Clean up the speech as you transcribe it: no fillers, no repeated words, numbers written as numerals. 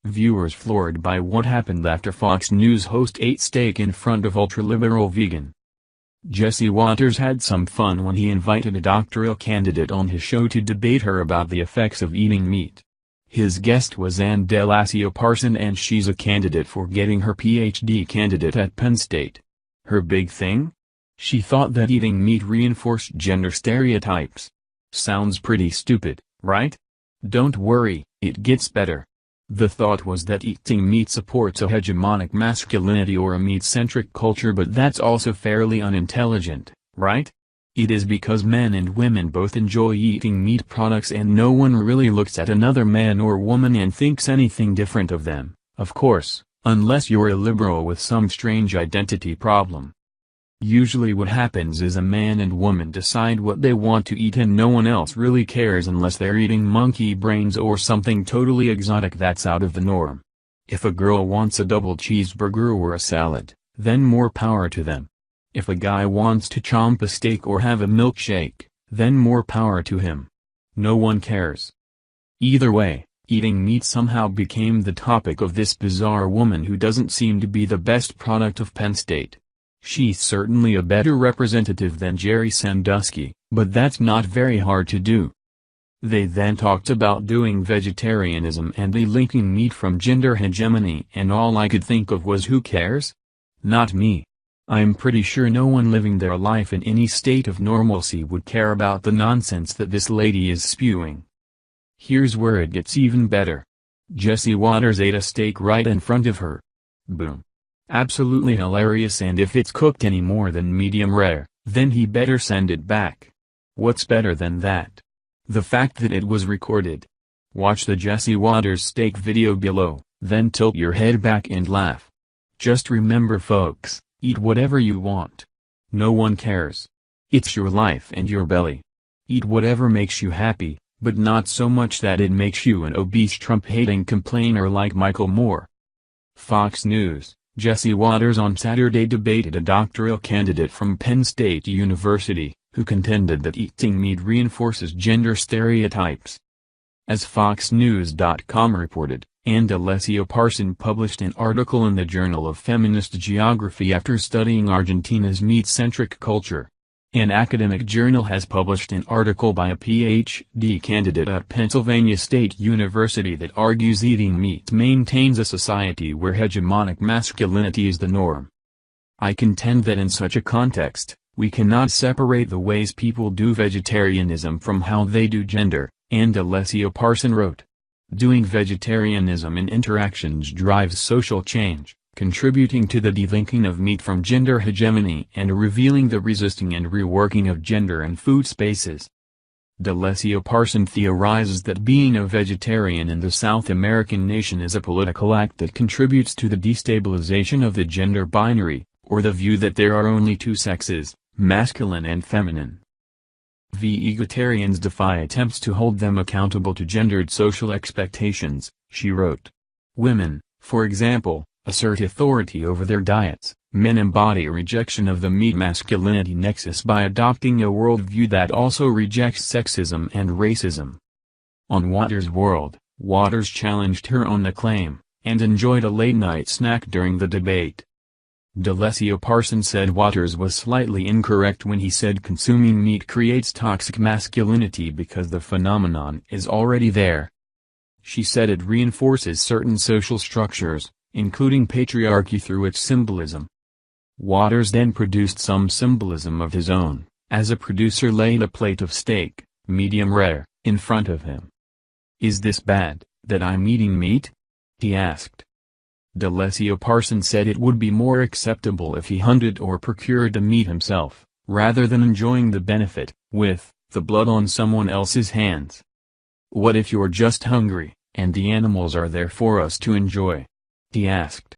Viewers floored by what happened after Fox News host ate steak in front of ultra-liberal vegan. Jesse Watters had some fun when he invited a doctoral candidate on his show to debate her about the effects of eating meat. His guest was Ann Delasio Parson, and she's a candidate for getting her PhD candidate at Penn State. Her big thing? She thought that eating meat reinforced gender stereotypes. Sounds pretty stupid, right? Don't worry, it gets better. The thought was that eating meat supports a hegemonic masculinity or a meat-centric culture, but that's also fairly unintelligent, right? It is because men and women both enjoy eating meat products, and no one really looks at another man or woman and thinks anything different of them, of course, unless you're a liberal with some strange identity problem. Usually what happens is a man and woman decide what they want to eat and no one else really cares unless they're eating monkey brains or something totally exotic that's out of the norm. If a girl wants a double cheeseburger or a salad, then more power to them. If a guy wants to chomp a steak or have a milkshake, then more power to him. No one cares. Either way, eating meat somehow became the topic of this bizarre woman who doesn't seem to be the best product of Penn State. She's certainly a better representative than Jerry Sandusky, but that's not very hard to do. They then talked about doing vegetarianism and linking meat from gender hegemony, and all I could think of was, who cares? Not me. I'm pretty sure no one living their life in any state of normalcy would care about the nonsense that this lady is spewing. Here's where it gets even better. Jesse Watters ate a steak right in front of her. Boom. Absolutely hilarious, and if it's cooked any more than medium rare, then he better send it back. What's better than that? The fact that it was recorded. Watch the Jesse Watters steak video below, then tilt your head back and laugh. Just remember folks, eat whatever you want. No one cares. It's your life and your belly. Eat whatever makes you happy, but not so much that it makes you an obese Trump-hating complainer like Michael Moore. Fox News. Jesse Watters on Saturday debated a doctoral candidate from Penn State University, who contended that eating meat reinforces gender stereotypes. As FoxNews.com reported, Ann Delasio Parson published an article in the Journal of Feminist Geography after studying Argentina's meat-centric culture. An academic journal has published an article by a PhD candidate at Pennsylvania State University that argues eating meat maintains a society where hegemonic masculinity is the norm. I contend that in such a context, we cannot separate the ways people do vegetarianism from how they do gender, Ann Delasio Parson wrote. Doing vegetarianism in interactions drives social change, contributing to the delinking of meat from gender hegemony and revealing the resisting and reworking of gender and food spaces. Delasio Parson theorizes that being a vegetarian in the South American nation is a political act that contributes to the destabilization of the gender binary, or the view that there are only two sexes, masculine and feminine. Vegetarians defy attempts to hold them accountable to gendered social expectations, she wrote. Women, for example, assert authority over their diets. Men embody a rejection of the meat-masculinity nexus by adopting a worldview that also rejects sexism and racism. On Watters' World, Watters challenged her on the claim, and enjoyed a late-night snack during the debate. Delasio Parson said Watters was slightly incorrect when he said consuming meat creates toxic masculinity because the phenomenon is already there. She said it reinforces certain social structures, including patriarchy through its symbolism. Watters then produced some symbolism of his own, as a producer laid a plate of steak, medium rare, in front of him. "Is this bad, that I'm eating meat?" he asked. Delasio Parson said it would be more acceptable if he hunted or procured the meat himself, rather than enjoying the benefit, with, the blood on someone else's hands. "What if you're just hungry, and the animals are there for us to enjoy?" he asked.